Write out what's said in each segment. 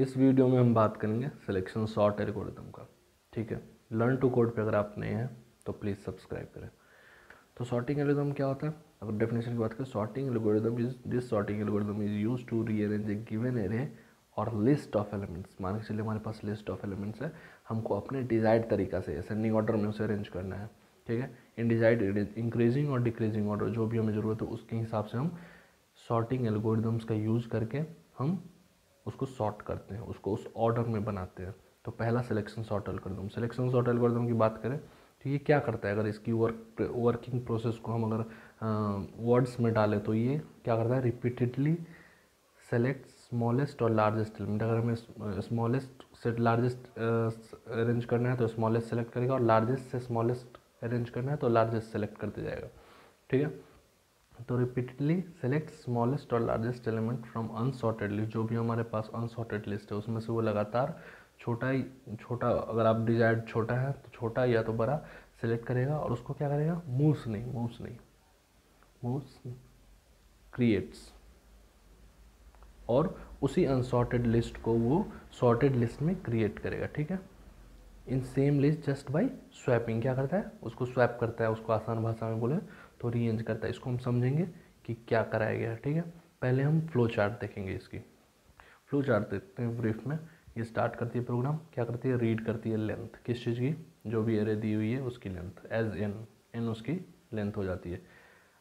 इस वीडियो में हम बात करेंगे सिलेक्शन सॉर्ट एल्गोरिदम का। ठीक है, लर्न टू कोड पे अगर आप नए हैं तो प्लीज़ सब्सक्राइब करें। तो सॉर्टिंग एल्गोरिदम क्या होता है? अगर डेफिनेशन की बात करें, sorting algorithm is this sorting algorithm is used to rearrange a given array और लिस्ट ऑफ एलिमेंट्स। मान के चलिए हमारे पास लिस्ट ऑफ एलिमेंट्स है, हमको अपने डिजायर्ड तरीका से असेंडिंग ऑर्डर में उसे अरेंज करना है। ठीक है, इन डिजायर्ड इंक्रीजिंग और डिक्रीजिंग ऑर्डर जो भी हमें ज़रूरत है उसके हिसाब से हम सॉर्टिंग एल्गोरिदम्स का यूज़ करके हम उसको सॉर्ट करते हैं, उसको उस ऑर्डर में बनाते हैं। तो पहला selection sort algorithm. Selection sort algorithm की बात करें तो ये क्या करता है, अगर इसकी वर्किंग प्रोसेस को हम अगर वर्ड्स में डालें तो ये क्या करता है, रिपीटेडली सेलेक्ट स्मॉलेस्ट और लार्जेस्ट एलिमेंट। अगर हमें स्मॉलेस्ट से लार्जेस्ट अरेंज करना है तो स्मॉलेस्ट सेलेक्ट करेगा, और लार्जेस्ट से स्मॉलेस्ट अरेंज करना है तो लार्जेस्ट सेलेक्ट करते जाएगा। ठीक है, तो रिपीटेडली सेलेक्ट स्मॉलेस्ट और largest element from unsorted list. जो भी हमारे पास अनसॉर्टेड लिस्ट है उसमें से वो लगातार छोटा अगर आप डिजायर्ड छोटा है तो छोटा या तो बड़ा सेलेक्ट करेगा, और उसको क्या करेगा, मूव्स क्रिएट्स, और उसी अनसॉर्टेड लिस्ट को वो सॉर्टेड लिस्ट में क्रिएट करेगा। ठीक है, in same list just by swapping. क्या करता है, उसको स्वैप करता है, उसको आसान भाषा में बोले तो रीअरेंज करता है। इसको हम समझेंगे कि क्या कराया गया है। ठीक है, पहले हम फ्लो चार्ट देखेंगे। इसकी फ्लो चार्ट देखते हैं ब्रीफ में। ये स्टार्ट करती है प्रोग्राम, क्या करती है, रीड करती है लेंथ किस चीज़ की, जो भी एरे दी हुई है उसकी लेंथ, एज एन उसकी लेंथ हो जाती है।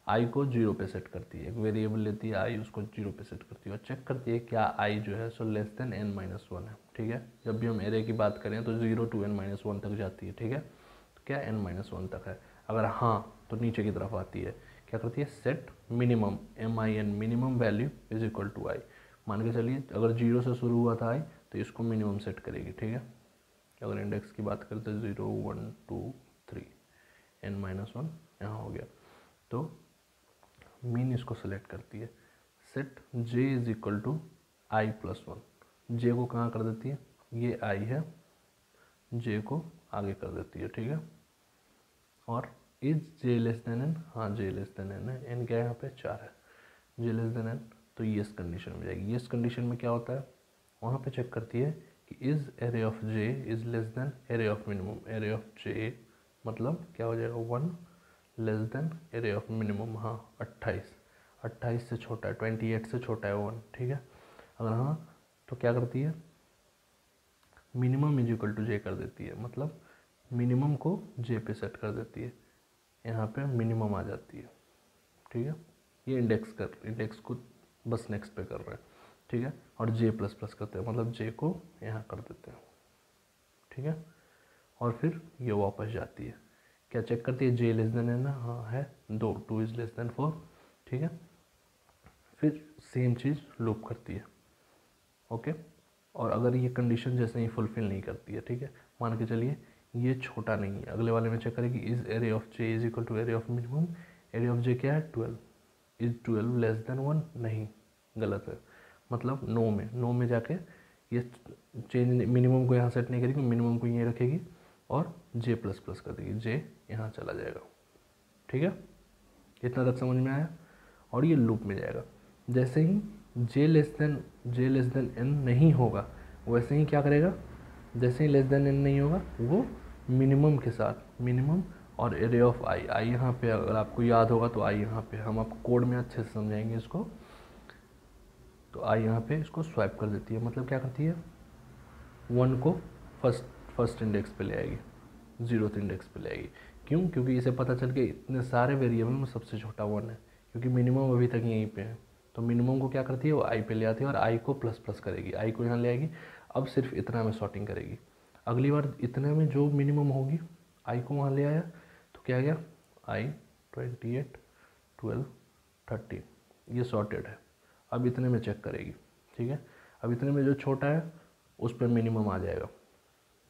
आई को 0 पे सेट करती है, एक वेरिएबल लेती है आई, उसको 0 पे सेट करती है और चेक करती है क्या आई जो है सो लेस देन n-1 है। ठीक है, जब भी हम एरे की बात करें तो 0 to n-1 तक जाती है। ठीक है, तो क्या n-1 तक है, अगर हाँ तो नीचे की तरफ आती है, क्या करती है, set minimum min minimum value is equal to I. मान के चलिए अगर 0 से शुरू हुआ था आई तो इसको मिनिमम सेट करेगी। ठीक है, अगर इंडेक्स की बात करते हैं 0 1 2 3 n-1 यहाँ हो गया, तो मीन इसको सेलेक्ट करती है। Set j is equal to I plus 1। J को कहाँ कर देती है, ये आई है, जे को आगे कर देती है। ठीक है, और is J less than N, हाँ जे लेस देन एन है, एन क्या है यहाँ पे 4 है, जे लेस देन एन, तो येस कंडीशन में जाएगी। येस कंडीशन में क्या होता है, वहाँ पे चेक करती है कि is array of J is less than array of minimum. Array of J मतलब क्या हो जाएगा, 1 less than array of minimum, हाँ 28 से छोटा है, 28 से छोटा है 1। ठीक है, अगर हाँ तो क्या करती है, मिनिमम इज इक्वल टू जे कर देती है, मतलब मिनिमम को जे पे सेट कर देती है, यहाँ पे मिनिमम आ जाती है। ठीक है, ये इंडेक्स को बस नेक्स्ट पे कर रहा है। ठीक है, और जे प्लस प्लस करते हैं, मतलब जे को यहाँ कर देते हैं। ठीक है, और फिर ये वापस जाती है, क्या चेक करती है, जे लेस देन है ना, हाँ है 2 इज लेस देन 4। ठीक है, फिर सेम चीज़ लूप करती है। ओके, और अगर ये कंडीशन जैसे ही फुलफिल नहीं करती है, ठीक है, मान के चलिए ये छोटा नहीं है, अगले वाले में चेक करेगी is array of J is equal to array of minimum. Array of J क्या है 12, इज 12 लेस देन 1, नहीं गलत है, मतलब नो में जाके ये चेंज मिनिमम को यहाँ सेट नहीं करेगी, मिनिमम को यहीं रखेगी और जे प्लस प्लस कर देगी, जे यहाँ चला जाएगा। ठीक है, इतना तक समझ में आया, और ये लूप में जाएगा। जैसे ही जे लेस देन एन नहीं होगा, वैसे ही क्या करेगा, जैसे ही लेस देन एन नहीं होगा वो मिनिमम के साथ, मिनिमम और एरे ऑफ आई यहाँ पे, अगर आपको याद होगा तो आई यहाँ पे, हम आपको कोड में अच्छे से समझाएंगे इसको। तो आई यहाँ पे इसको स्वैप कर देती है, मतलब क्या करती है, 1 को फर्स्ट इंडेक्स पे ले आएगी, 0th इंडेक्स पे ले आएगी। क्यों, क्योंकि इसे पता चल के इतने सारे वेरिएबल में सबसे छोटा 1 है, क्योंकि मिनिमम अभी तक यहीं पे है। तो मिनिमम को क्या करती है, वो आई पे ले आती है और आई को प्लस प्लस करेगी, आई को यहाँ ले आएगी। अब सिर्फ इतना में सॉर्टिंग करेगी, अगली बार इतने में जो मिनिमम होगी आई को वहाँ ले आया, तो क्या गया, आई 28 12 13, ये सॉर्टेड है। अब इतने में चेक करेगी। ठीक है, अब इतने में जो छोटा है उस पर मिनिमम आ जाएगा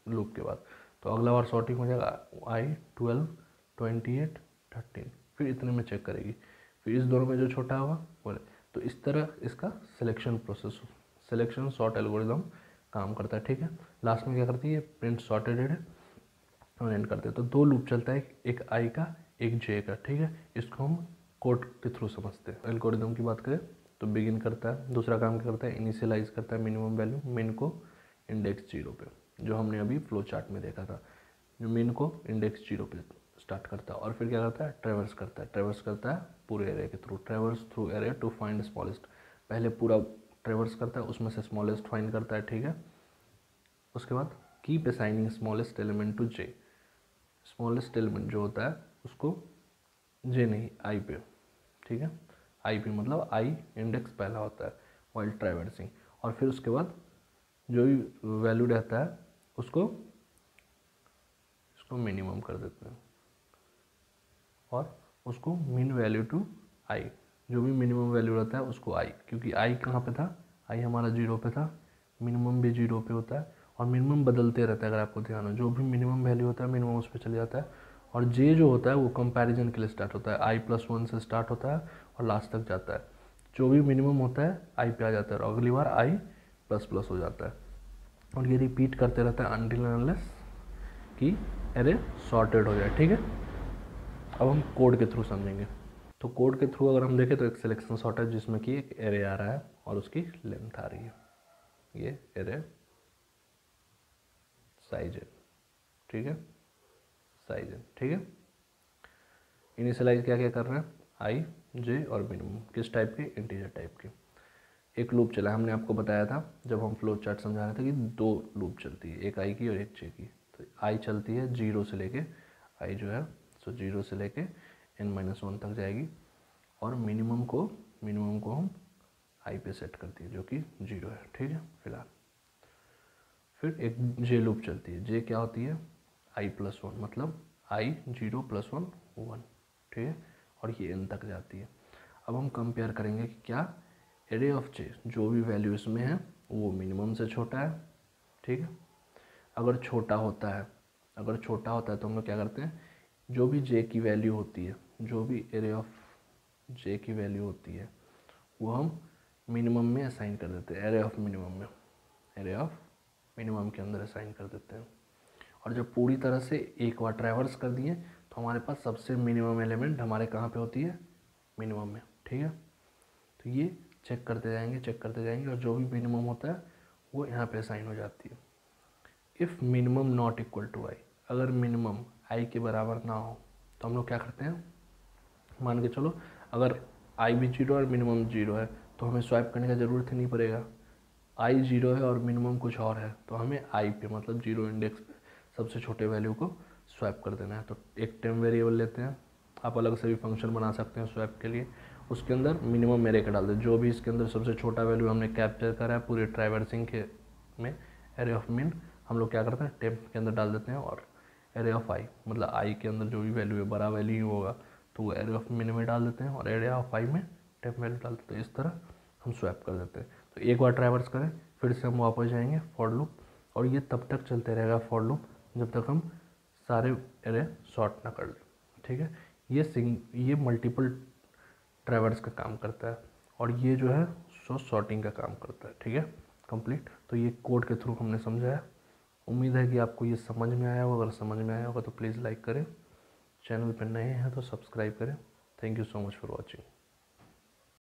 लूप के बाद, तो अगला बार सॉर्टिंग हो जाएगा आई 12 28 13, फिर इतने में चेक करेगी, फिर इस दोनों में जो छोटा होगा बोले। तो इस तरह इसका सिलेक्शन सॉर्ट एल्गोरिदम काम करता है। ठीक है, लास्ट में क्या करती है, प्रिंट सॉर्टेड है और एंड करते हैं। तो 2 लूप चलता है, एक आई का एक जे का। ठीक है, इसको हम कोड के थ्रू समझते हैं। एल्गोरिदम की बात करें तो बिगिन करता है, दूसरा काम क्या करता है, इनिशियलाइज करता है मिनिमम वैल्यू मिन को इंडेक्स 0 पे, जो हमने अभी फ्लो चार्ट में देखा था, जो मिन को इंडेक्स 0 पे स्टार्ट करता है। और फिर क्या करता है, ट्रेवर्स करता है, ट्रेवर्स करता है पूरे एरिया के through, traverse through array to find smallest, पहले पूरा ट्रेवर्स करता है, उसमें से स्मॉलेस्ट फाइंड करता है, ठीक है। उसके बाद keep assigning smallest element to J, smallest element जो होता है उसको जे नहीं आई पे, ठीक है, आई पे मतलब आई इंडेक्स पहला होता है वाइल ट्रैवर्सिंग। और फिर उसके बाद जो भी वैल्यू रहता है उसको मिनिमम कर देते हैं, और उसको मिन वैल्यू टू आई, जो भी मिनिमम वैल्यू रहता है उसको आई, क्योंकि आई कहाँ पे था, आई हमारा 0 पे था, मिनिमम भी 0 पे होता है, और मिनिमम बदलते रहता है, अगर आपको ध्यान हो, जो भी मिनिमम वैल्यू होता है मिनिमम उस पर चले जाता है। और जे जो होता है वो कंपैरिजन के लिए स्टार्ट होता है, i+1 से स्टार्ट होता है और लास्ट तक जाता है, जो भी मिनिमम होता है आई पे आ जाता है और अगली बार आई प्लस प्लस हो जाता है, और ये रिपीट करते रहता है अनटिल अनलेस कि एरे सॉर्टेड हो जाए, ठीक है। अब हम कोड के थ्रू समझेंगे। तो कोड के थ्रू अगर हम देखें तो एक सिलेक्शन सॉर्ट है जिसमें कि एक एरे आ रहा है और उसकी लेंथ आ रही है, ये एरे साइज है, ठीक है, साइज है, ठीक है। इनिशियलाइज क्या क्या कर रहे हैं, आई जे और मिनिमम, किस टाइप के, इंटीजर टाइप के। एक लूप चला, हमने आपको बताया था जब हम फ्लो चार्ट समझा रहे थे कि 2 लूप चलती है, एक आई की और एक जे की। तो आई चलती है 0 से लेके, आई जो है सो 0 से लेके n-1 तक जाएगी, और मिनिमम को हम आई पे सेट करती है जो कि 0 है, ठीक है फिलहाल। फिर एक जे लूप चलती है, जे क्या होती है, i+1 मतलब i 0 + 1 1, ठीक है, और ये n तक जाती है। अब हम कंपेयर करेंगे कि क्या एरे ऑफ जे जो भी वैल्यू इसमें है वो मिनिमम से छोटा है, ठीक है। अगर छोटा होता है तो हम लोग क्या करते हैं, जो भी जे की वैल्यू होती है, जो भी एरे ऑफ जे की वैल्यू होती है वो हम मिनिमम में असाइन कर देते हैं, एरे ऑफ मिनिमम के अंदर असाइन कर देते हैं। और जब पूरी तरह से एक बार ट्रैवर्स कर दिए तो हमारे पास सबसे मिनिमम एलिमेंट हमारे कहाँ पे होती है, मिनिमम में, ठीक है। तो ये चेक करते जाएंगे और जो भी मिनिमम होता है वो यहाँ पे असाइन हो जाती है। If minimum not equal to I, अगर मिनिमम आई के बराबर ना हो तो हम लोग क्या करते हैं, मान के चलो अगर आई भी 0 और मिनिमम 0 है तो हमें स्वैप करने का ज़रूरत ही नहीं पड़ेगा, आई 0 है और मिनिमम कुछ और है तो हमें आई पे मतलब 0 इंडेक्स पे सबसे छोटे वैल्यू को स्वैप कर देना है। तो एक टेम वेरिएबल लेते हैं, आप अलग से भी फंक्शन बना सकते हैं स्वैप के लिए, उसके अंदर मिनिमम एरे का डाल दें, जो भी इसके अंदर सबसे छोटा वैल्यू हमने कैप्चर करा है पूरे ट्रैवर्सिंग के में, एरे ऑफ मिन हम लोग क्या करते हैं टेम के अंदर डाल देते हैं, और एरे ऑफ आई मतलब आई के अंदर जो भी वैल्यू है बड़ा वैल्यू ही होगा तो वो एरे ऑफ मिन में डाल देते हैं, और एरे ऑफ आई में टेम वैल्यू डाल देते हैं। इस तरह हम स्वैप कर देते हैं। तो एक बार ट्रैवर्स करें फिर से हम वापस जाएंगे फॉर लूप, और ये तब तक चलते रहेगा फॉर लूप जब तक हम सारे एरे सॉर्ट ना कर लें, ठीक है। ये मल्टीपल ट्रैवर्स का काम करता है, और ये जो है सो सॉर्टिंग का काम करता है, ठीक है कंप्लीट। तो ये कोड के थ्रू हमने समझाया, उम्मीद है कि आपको ये समझ में आया होगा। अगर समझ में आया होगा तो प्लीज़ लाइक करें, चैनल पर नए हैं तो सब्सक्राइब करें। Thank you so much for watching.